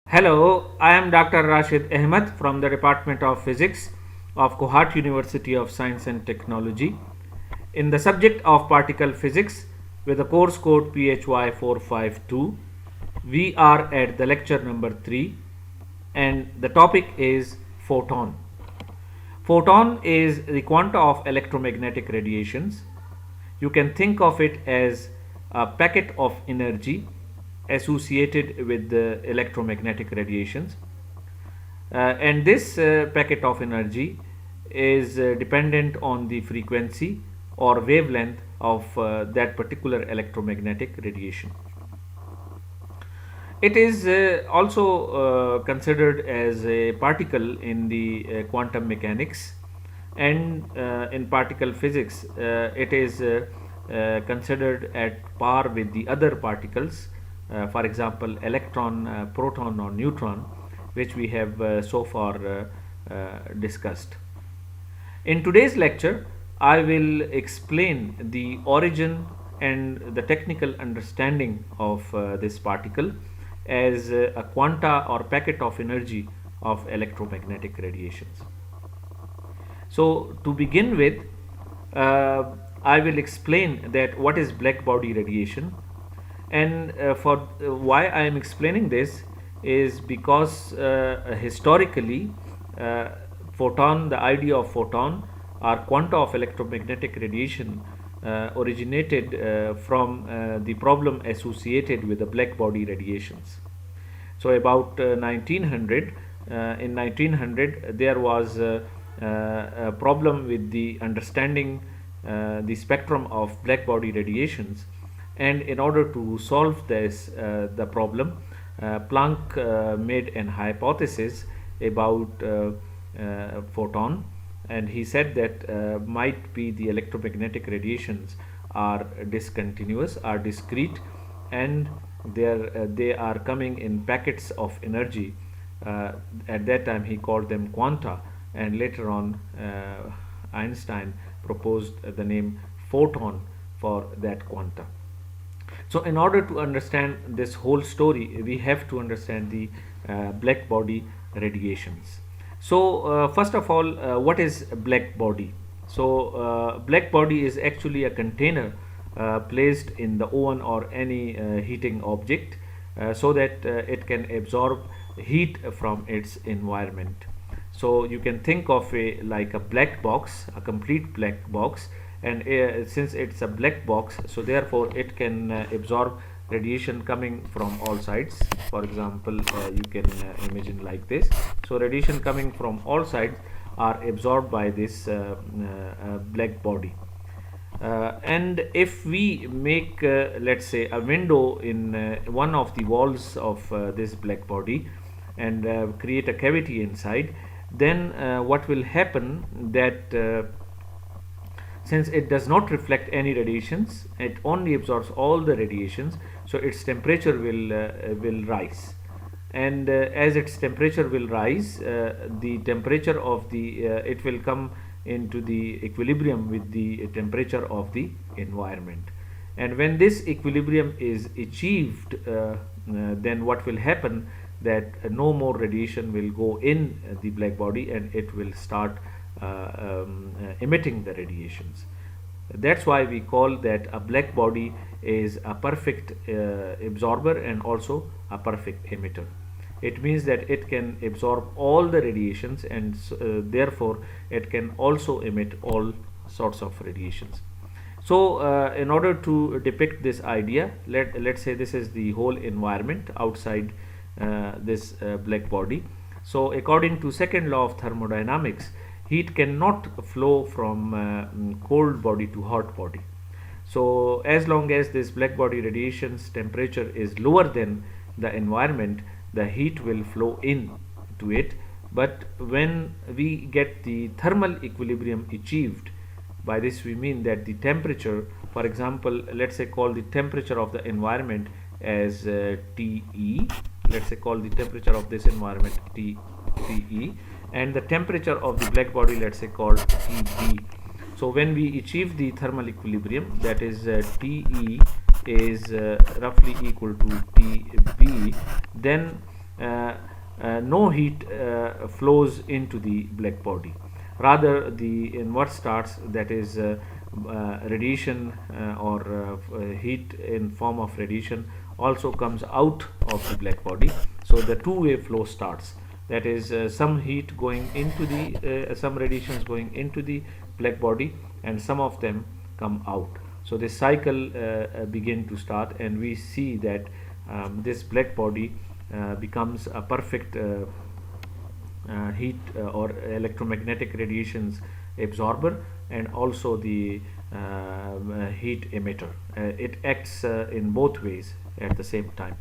Hello, I am Dr. Rashid Ahmed from the Department of Physics of Kohat University of Science and Technology in the subject of particle physics with the course code PHY 452. We are at the lecture number 3 and the topic is photon. Photon is the quanta of electromagnetic radiations. You can think of it as a packet of energy associated with the electromagnetic radiations. And this packet of energy is dependent on the frequency or wavelength of that particular electromagnetic radiation. It is also considered as a particle in the quantum mechanics, and in particle physics it is considered at par with the other particles, for example electron, proton or neutron, which we have so far discussed. In today's lecture I will explain the origin and the technical understanding of this particle as a quanta or packet of energy of electromagnetic radiations. So to begin with, I will explain that what is black body radiation, and for why I am explaining this is because historically photon, the idea of photon or quanta of electromagnetic radiation originated from the problem associated with the black body radiations. So about 1900, in 1900 there was a problem with the understanding the spectrum of black body radiations, and in order to solve this the problem, Planck made an hypothesis about photon, and he said that might be the electromagnetic radiations are discontinuous, are discrete, and they are coming in packets of energy. At that time he called them quanta, and later on Einstein proposed the name photon for that quanta. So in order to understand this whole story, we have to understand the black body radiations. So first of all, what is black body? So black body is actually a container placed in the oven or any heating object so that it can absorb heat from its environment. So you can think of a like a black box, a complete black box, and since it's a black box, so therefore it can absorb radiation coming from all sides. For example, you can imagine like this. So radiation coming from all sides are absorbed by this black body. And if we make let's say a window in one of the walls of this black body and create a cavity inside, then what will happen that since it does not reflect any radiations, it only absorbs all the radiations, so its temperature will rise, and as its temperature will rise, the temperature of the it will come into the equilibrium with the temperature of the environment. And when this equilibrium is achieved, then what will happen that no more radiation will go in the black body, and it will start emitting the radiations. That's why we call that a black body is a perfect absorber and also a perfect emitter. It means that it can absorb all the radiations, and therefore it can also emit all sorts of radiations. So in order to depict this idea, let's say this is the whole environment outside this black body. So according to second law of thermodynamics, heat cannot flow from cold body to hot body. So as long as this black body radiation's temperature is lower than the environment, the heat will flow in to it. But when we get the thermal equilibrium achieved, by this we mean that the temperature, for example, let's say call the temperature of the environment as TE, let's say call the temperature of this environment TE, and the temperature of the black body, let's say called TB. So when we achieve the thermal equilibrium, that is TE is roughly equal to TB, then no heat flows into the black body. Rather, the inward starts, that is radiation or heat in form of radiation, also comes out of the black body. So the two-way flow starts. That is, some heat going into the some radiations going into the black body, and some of them come out. So this cycle begin to start, and we see that this black body becomes a perfect heat or electromagnetic radiations absorber, and also the heat emitter. It acts in both ways at the same time.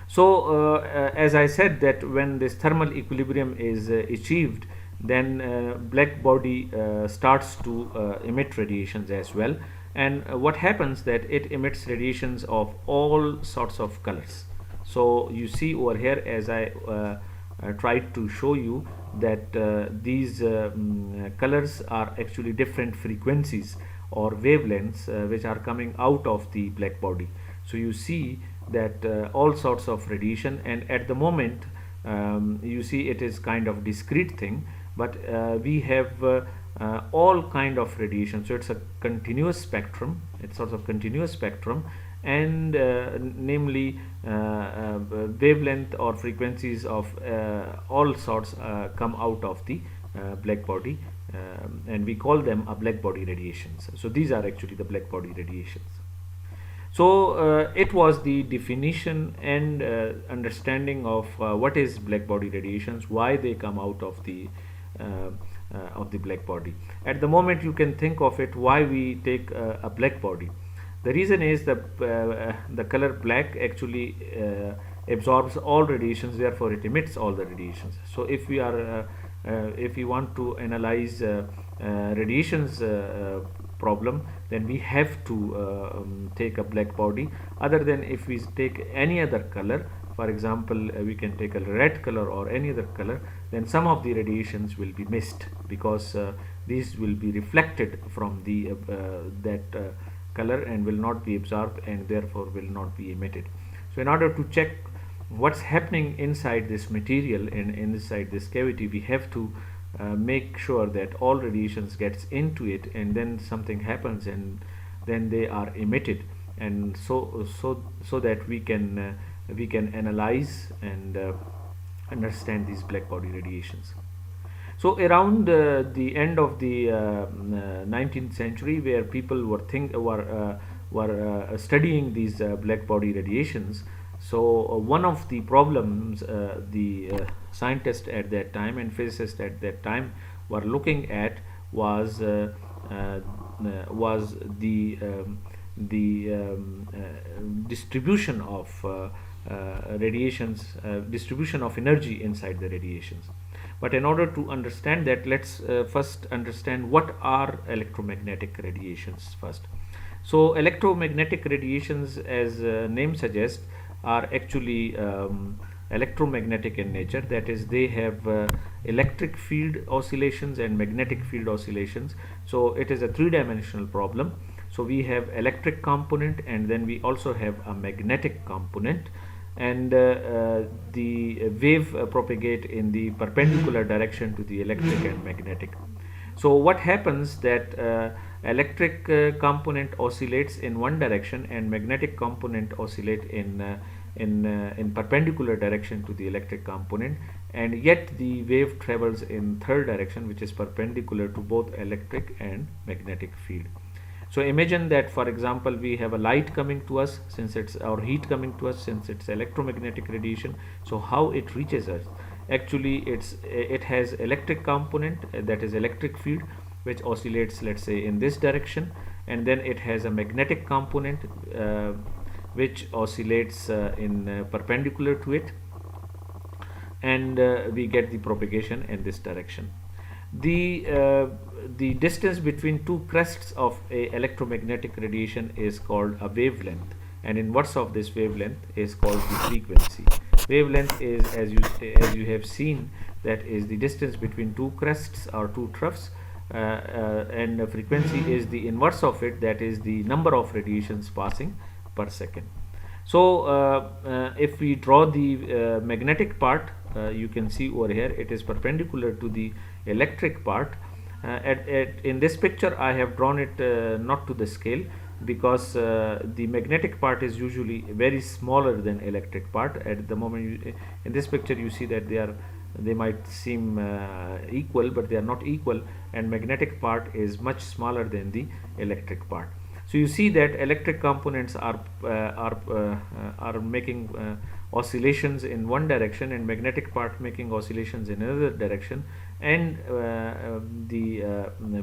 So as I said, that when this thermal equilibrium is achieved, then black body starts to emit radiations as well. And what happens, that it emits radiations of all sorts of colors. So you see over here, as I tried to show you, that these colors are actually different frequencies or wavelengths which are coming out of the black body. So you see that all sorts of radiation, and at the moment you see it is kind of discrete thing, but we have all kind of radiation. So it's a continuous spectrum, it's sort of continuous spectrum, and namely wavelength or frequencies of all sorts come out of the black body, and we call them a black body radiations. So these are actually the black body radiations. So it was the definition and understanding of what is black body radiations, why they come out of the black body. At the moment, you can think of it, why we take a black body. The reason is that the color black actually absorbs all radiations, therefore it emits all the radiations. So if we are if we want to analyze radiations problem, then we have to take a black body. Other than if we take any other color, for example we can take a red color or any other color, then some of the radiations will be missed, because these will be reflected from the that color and will not be absorbed, and therefore will not be emitted. So in order to check what's happening inside this material and inside this cavity, we have to make sure that all radiations gets into it, and then something happens and then they are emitted, and so that we can analyze and understand these black body radiations. So around the end of the 19th century, where people were studying these black body radiations, so one of the problems the scientists at that time and physicists at that time were looking at was the distribution of radiations, distribution of energy inside the radiations. But in order to understand that, let's first understand what are electromagnetic radiations first. So electromagnetic radiations, as name suggests, are actually electromagnetic in nature. That is, they have electric field oscillations and magnetic field oscillations. So it is a three-dimensional problem. So we have electric component, and then we also have a magnetic component, and the wave propagate in the perpendicular direction to the electric and magnetic. So what happens, that electric component oscillates in one direction and magnetic component oscillate in perpendicular direction to the electric component, and yet the wave travels in third direction, which is perpendicular to both electric and magnetic field. So imagine that, for example, we have a light coming to us, since it's our heat coming to us, since it's electromagnetic radiation. So how it reaches us? Actually, it has electric component, that is electric field, which oscillates, let's say, in this direction, and then it has a magnetic component which oscillates in perpendicular to it, and we get the propagation in this direction. The distance between two crests of a electromagnetic radiation is called a wavelength, and inverse of this wavelength is called the frequency. Wavelength is, as you have seen, that is the distance between two crests or two troughs, and the frequency is the inverse of it, that is the number of radiations passing per second. So if we draw the magnetic part, you can see over here it is perpendicular to the electric part. In this picture I have drawn it not to the scale, because the magnetic part is usually very smaller than electric part. At the moment in this picture you see that they might seem equal, but they are not equal, and magnetic part is much smaller than the electric part. So you see that electric components are making oscillations in one direction, and magnetic part making oscillations in another direction, and the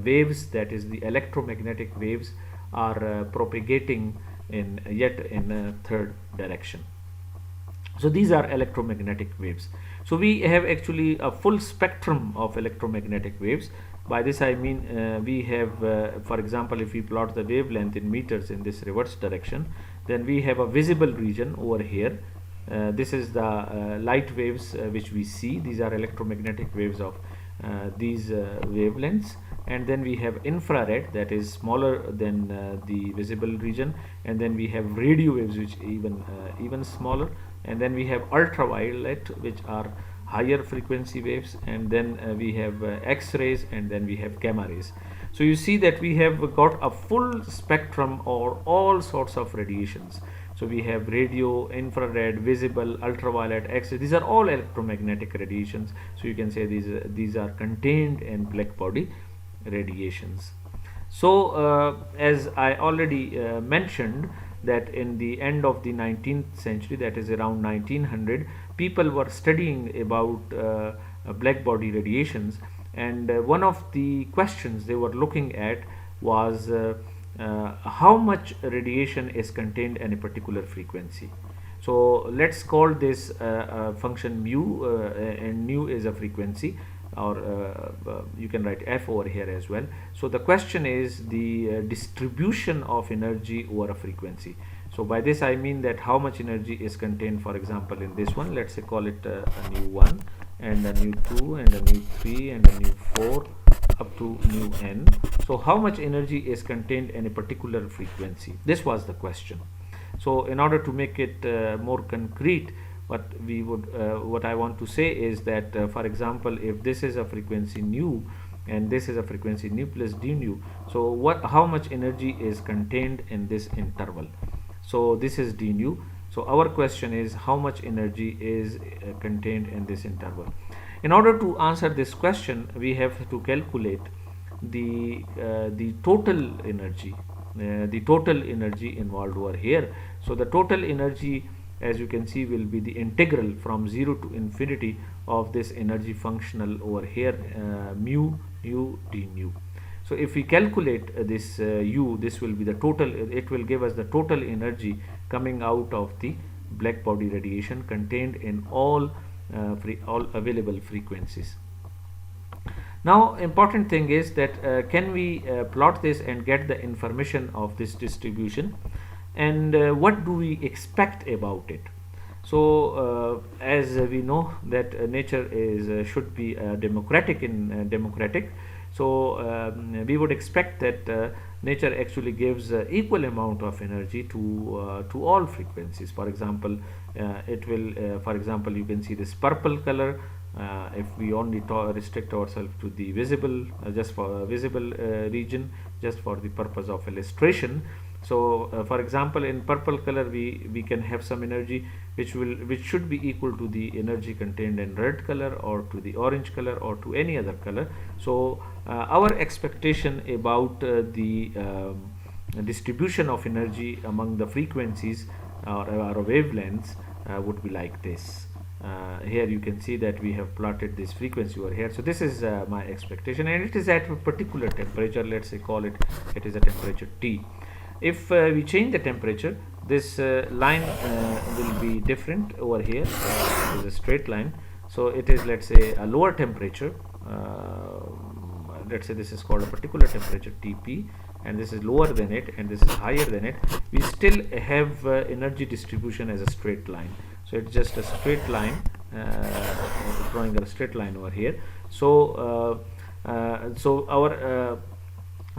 waves, that is the electromagnetic waves, are propagating in a third direction. So these are electromagnetic waves. So we have actually a full spectrum of electromagnetic waves. By this I mean we have, for example, if we plot the wavelength in meters in this reverse direction, then we have a visible region over here. This is the light waves which we see. These are electromagnetic waves of these wavelengths. And then we have infrared, that is smaller than the visible region, and then we have radio waves, which even smaller, and then we have ultraviolet, which are higher frequency waves, and then we have X-rays, and then we have gamma rays. So you see that we have got a full spectrum or all sorts of radiations. So we have radio, infrared, visible, ultraviolet, X-ray. These are all electromagnetic radiations. So you can say these are contained in black body radiations. So as I already mentioned, that in the end of the 19th century, that is around 1900, people were studying about black body radiations, and one of the questions they were looking at was how much radiation is contained in a particular frequency. So let's call this function mu, and nu is a frequency, or you can write f over here as well. So the question is the distribution of energy over a frequency. So by this I mean that how much energy is contained, for example, in this one. Let's say call it a nu 1 and a nu 2 and a nu 3 and a nu 4 up to nu n. So how much energy is contained in a particular frequency? This was the question. So in order to make it more concrete, what I want to say is that for example, if this is a frequency nu and this is a frequency nu plus d nu, so how much energy is contained in this interval? So this is d nu. So our question is how much energy is contained in this interval. In order to answer this question, we have to calculate the total energy, involved over here. So the total energy, as you can see, will be the integral from 0 to infinity of this energy functional over here, mu nu d nu. So if we calculate this u, this will be the total. It will give us the total energy coming out of the black body radiation contained in all available frequencies. Now important thing is that can we plot this and get the information of this distribution, and what do we expect about it? So as we know that nature is should be democratic. So we would expect that nature actually gives equal amount of energy to all frequencies. For example, it will for example, you can see this purple color. If we only restrict ourselves to the visible, just for visible region, just for the purpose of illustration. So for example, in purple color we can have some energy which should be equal to the energy contained in red color, or to the orange color, or to any other color. So our expectation about the distribution of energy among the frequencies or wavelengths would be like this. Here you can see that we have plotted this frequency over here. So this is my expectation, and it is at a particular temperature. Let's say call it is a temperature T. If we change the temperature, this line will be different over here. It is a straight line. So it is, let's say, a lower temperature. Let's say this is called a particular temperature Tp, and this is lower than it, and this is higher than it. We still have energy distribution as a straight line. So it's just a straight line, drawing a straight line over here. So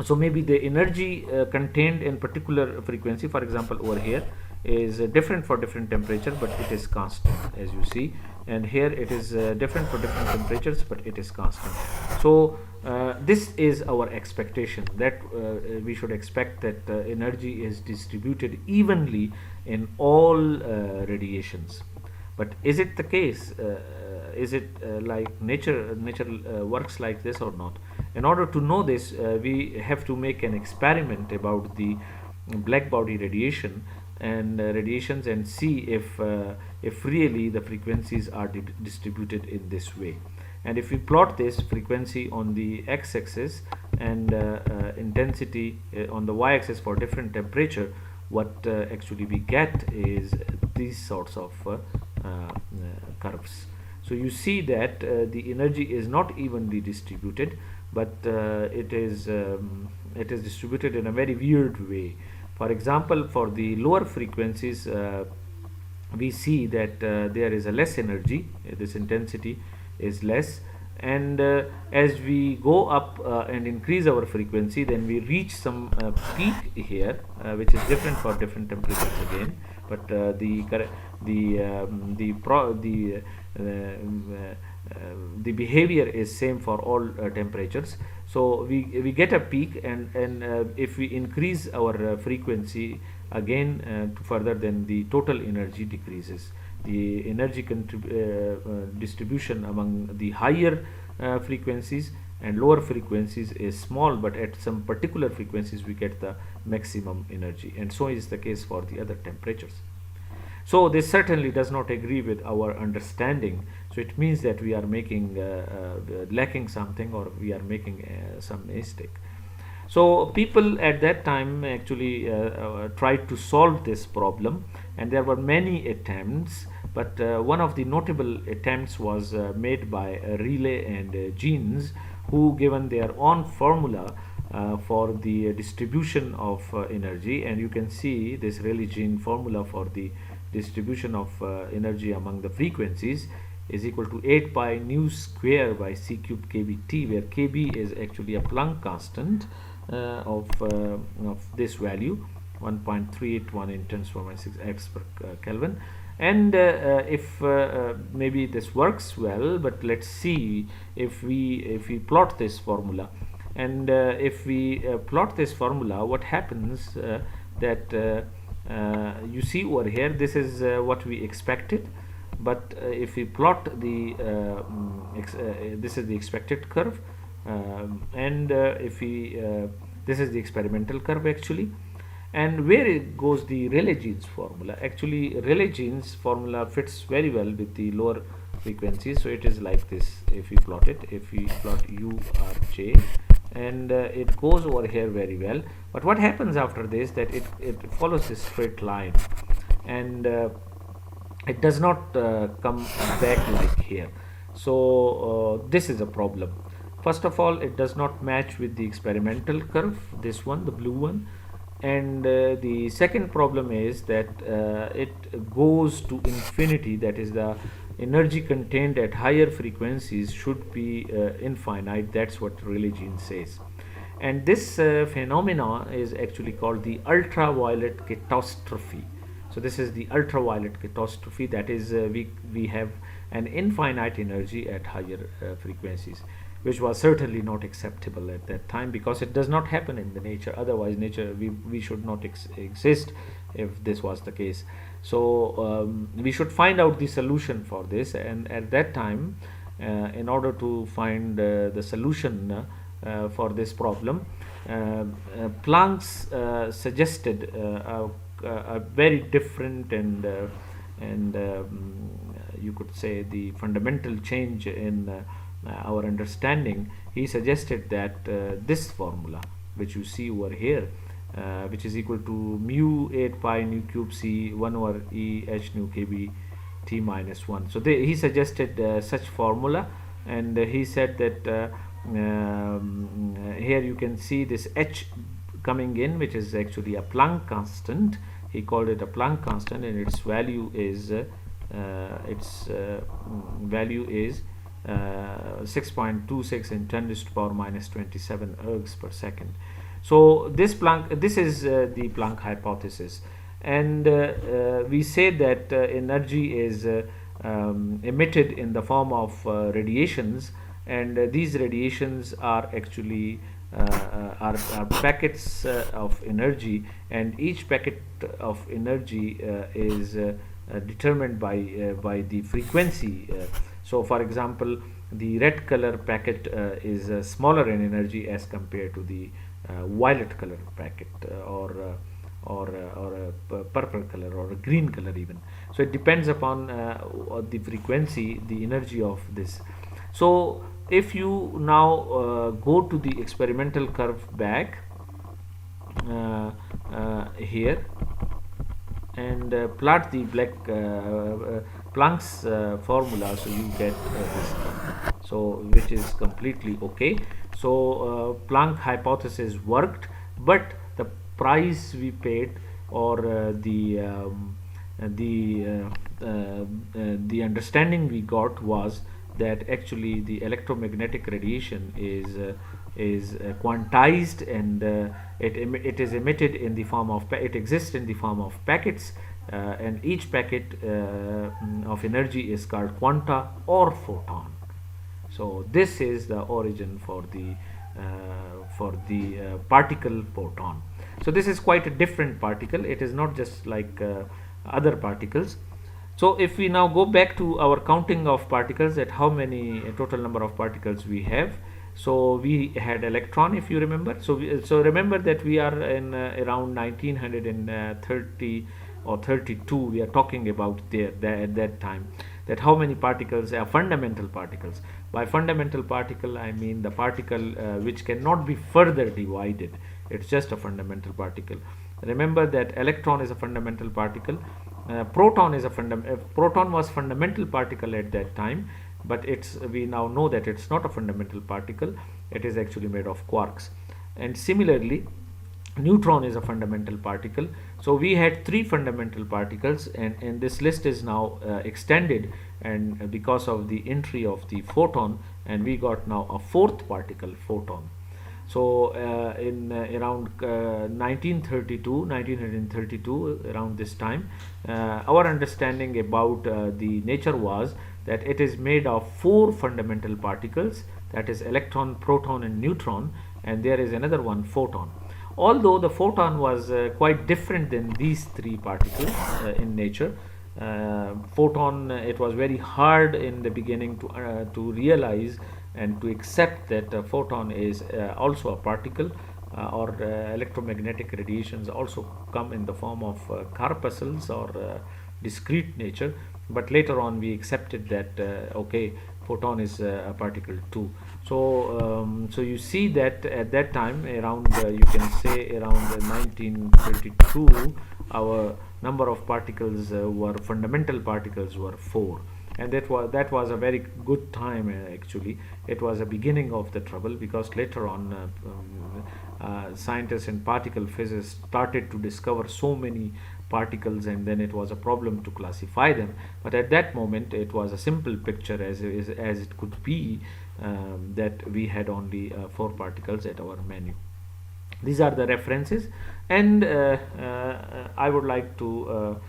so maybe the energy contained in particular frequency, for example over here, is different for different temperature, but it is constant, as you see. And here it is different for different temperatures, but it is constant. So this is our expectation, that we should expect that energy is distributed evenly in all radiations. But is it the case? Is it like nature works like this or not? In order to know this, we have to make an experiment about the black body radiation and radiations, and see if really the frequencies are distributed in this way. And if we plot this frequency on the x-axis and intensity on the y-axis for different temperature, what actually we get is these sorts of curves. So you see that the energy is not evenly distributed, but it is distributed in a very weird way. For example, for the lower frequencies, we see that there is a less energy, this intensity is less, and as we go up and increase our frequency, then we reach some peak here, which is different for different temperatures again, but the behavior is same for all temperatures. So we get a peak, and if we increase our frequency again further, then the total energy decreases. The energy distribution among the higher frequencies and lower frequencies is small, but at some particular frequencies we get the maximum energy, and so is the case for the other temperatures. So this certainly does not agree with our understanding. So it means that we are making lacking something, or we are making some mistake. So people at that time actually tried to solve this problem, and there were many attempts, but one of the notable attempts was made by Relay and Jeans, who given their own formula for the distribution of energy. And you can see this Rayleigh-Jeans formula for the distribution of energy among the frequencies is equal to 8 pi nu square by c cube kBt, where kb is actually a Planck constant of this value, 1.381 in 10⁻⁶ x per Kelvin. And if maybe this works well, but let's see if we plot this formula. And if we plot this formula, what happens that you see over here, this is what we expected. But if we plot the this is the expected curve, and if we this is the experimental curve actually. And where it goes the Rayleigh-Jeans formula? Actually, Rayleigh-Jeans formula fits very well with the lower frequencies. So it is like this. If we plot it, if we plot u r j, and it goes over here very well. But what happens after this, that it follows this straight line, and it does not come back like here. So this is a problem. First of all, it does not match with the experimental curve, this one, the blue one. And the second problem is that it goes to infinity, that is, the energy contained at higher frequencies should be infinite. That's what Rayleigh-Jeans says. And this phenomena is actually called the ultraviolet catastrophe. So this is the ultraviolet catastrophe, that is we have an infinite energy at higher frequencies, which was certainly not acceptable at that time, because it does not happen in the nature. Otherwise nature, we should not exist if this was the case. So we should find out the solution for this, and at that time in order to find the solution for this problem, Planck suggested a very different and you could say the fundamental change in our understanding. He suggested that this formula, which you see over here, which is equal to mu 8 pi nu cube c 1 over e h nu kb t minus 1. So he suggested such formula, and he said that here you can see this h coming in, which is actually a Planck constant. He called it a Planck constant, and its value is 6.26 in 10 to the power minus 27 ergs per second. So this is the Planck hypothesis, and we say that energy is emitted in the form of radiations, and these radiations are actually are packets of energy, and each packet of energy is determined by the frequency. So for example, the red color packet is smaller in energy as compared to the violet color packet, or a purple color, or a green color even. So it depends upon the frequency, the energy of this. So if you now go to the experimental curve back here, and plot the Planck's formula, so you get this term, so which is completely okay. So Planck hypothesis worked, but the price we paid, or the understanding we got was that actually the electromagnetic radiation is quantized, and it is emitted in the form of it exists in the form of packets, and each packet of energy is called quanta or photon. So this is the origin for the particle photon. So this is quite a different particle. It is not just like other particles. So if we now go back to our counting of particles, at how many total number of particles we have. So we had electron, if you remember. So remember that we are in around 1930 or 32. We are talking about at that time, that how many particles are fundamental particles. By fundamental particle, I mean the particle which cannot be further divided. It's just a fundamental particle. Remember that electron is a fundamental particle. Proton was fundamental particle at that time, but we now know that it's not a fundamental particle. It is actually made of quarks. And similarly, neutron is a fundamental particle. So we had 3 fundamental particles, and this list is now extended, and because of the entry of the photon, and we got now a 4th particle, photon. So in around 1932, around this time, our understanding about the nature was that it is made of 4 fundamental particles, that is electron, proton and neutron, and there is another one, photon. Although the photon was quite different than these 3 particles in nature. Photon, it was very hard in the beginning to realize and to accept that a photon is also a particle, or electromagnetic radiations also come in the form of corpuscles or discrete nature. But later on we accepted that okay, photon is a particle too. So you see that at that time, around you can say around 1932, our number of particles were fundamental particles were 4. And that was a very good time. Actually, it was a beginning of the trouble, because later on scientists and particle physicists started to discover so many particles, and then it was a problem to classify them. But at that moment it was a simple picture as it could be, that we had only 4 particles at our menu. These are the references, and I would like to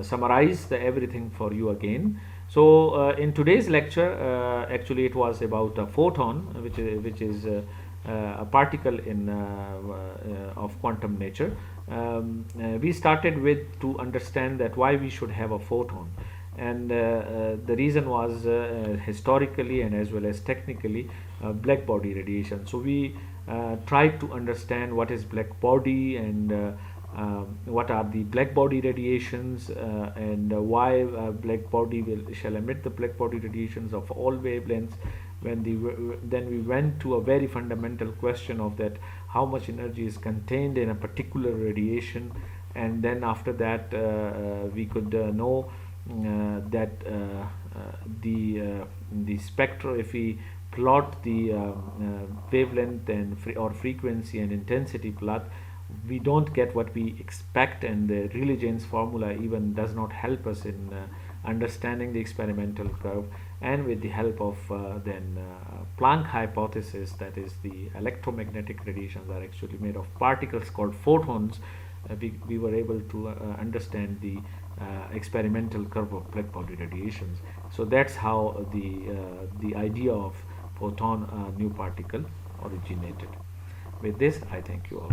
summarize everything for you again. So in today's lecture, actually it was about a photon, which is a particle of quantum nature. We started with to understand that why we should have a photon, and the reason was historically and as well as technically black body radiation. So we tried to understand what is black body, and what are the black body radiations, and why black body shall emit the black body radiations of all wavelengths. Then we went to a very fundamental question of that how much energy is contained in a particular radiation, and then after that we could know that the spectrum, if we plot the wavelength and or frequency and intensity plot, we don't get what we expect, and the Rayleigh-Jeans formula even does not help us in understanding the experimental curve. And with the help of Planck hypothesis, that is the electromagnetic radiations are actually made of particles called photons, we were able to understand the experimental curve of black body radiations. So that's how the idea of photon new particle originated. With this, I thank you all.